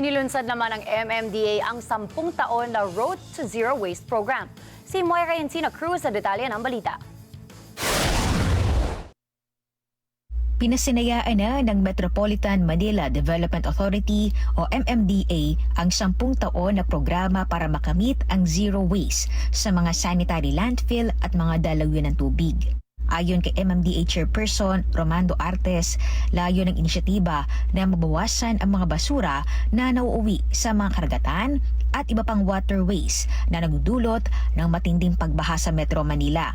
Inilunsad naman ng MMDA ang 10 taon na Road to Zero Waste program. Si Moira Encina Cruz sa detalye ng balita. Pinasinayaan na ng Metropolitan Manila Development Authority o MMDA ang 10 taon na programa para makamit ang zero waste sa mga sanitary landfill at mga dalawyan ng tubig. Ayon kay MMDA Chairperson Romando Artes, layo ng inisyatiba na mabawasan ang mga basura na nauuwi sa mga karagatan at iba pang waterways na nagdudulot ng matinding pagbaha sa Metro Manila.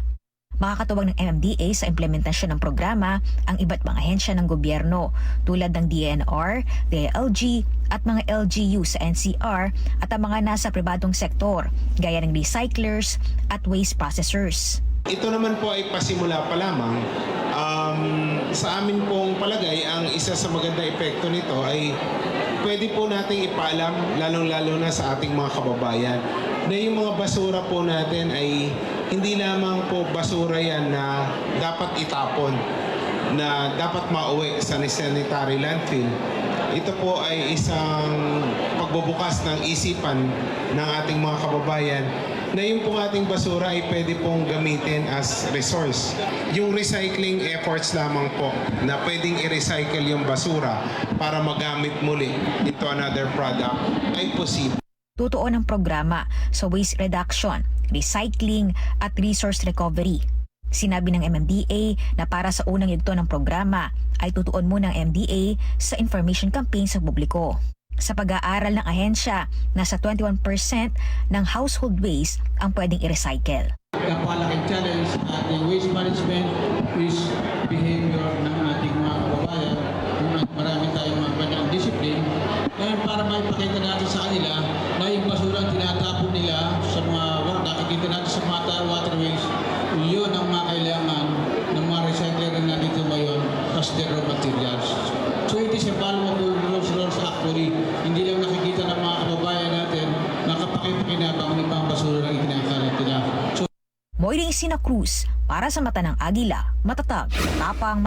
Makakatuwag ng MMDA sa implementasyon ng programa ang iba't mga ahensya ng gobyerno tulad ng DNR, DILG at mga LGU sa NCR at ang mga nasa pribadong sektor gaya ng recyclers at waste processors. Ito naman po ay pasimula pa lamang. Sa amin pong palagay, ang isa sa maganda epekto nito ay pwede po nating ipaalam, lalong-lalo na sa ating mga kababayan, na yung mga basura po natin ay hindi lamang po basura yan na dapat itapon, na dapat mauwi sa sanitary landfill. Ito po ay isang pagbubukas ng isipan ng ating mga kababayan na yung pong ating basura ay pwede pong gamitin as resource. Yung recycling efforts lamang po na pwedeng i-recycle yung basura para magamit muli into another product ay posible. Tutuon ang programa sa waste reduction, recycling at resource recovery. Sinabi ng MMDA na para sa unang yugto ng programa ay tutuon muna ang MDA sa information campaign sa publiko. Sa pag-aaral ng ahensya, nasa 21% ng household waste ang pwedeng i-recycle. Napakalaking challenge sa ating waste management, waste behavior ng ating mga kababayan. Marami tayong mga kanyang discipline. Ngayon para maipakita natin sa kanila na yung basura ang tinatapon nila sa mga nakikita natin sa mga waterways, yun ang mga kailangan ng mga recycler na nandito ngayon as their raw materials. So it is a valuable resource actually. Hindi lang nakikita ng mga kababayan natin na kapakipakinabang ng mga basura na itinakalat nila. Moira Encina Cruz para sa Mata ng Agila, matatag, tapang,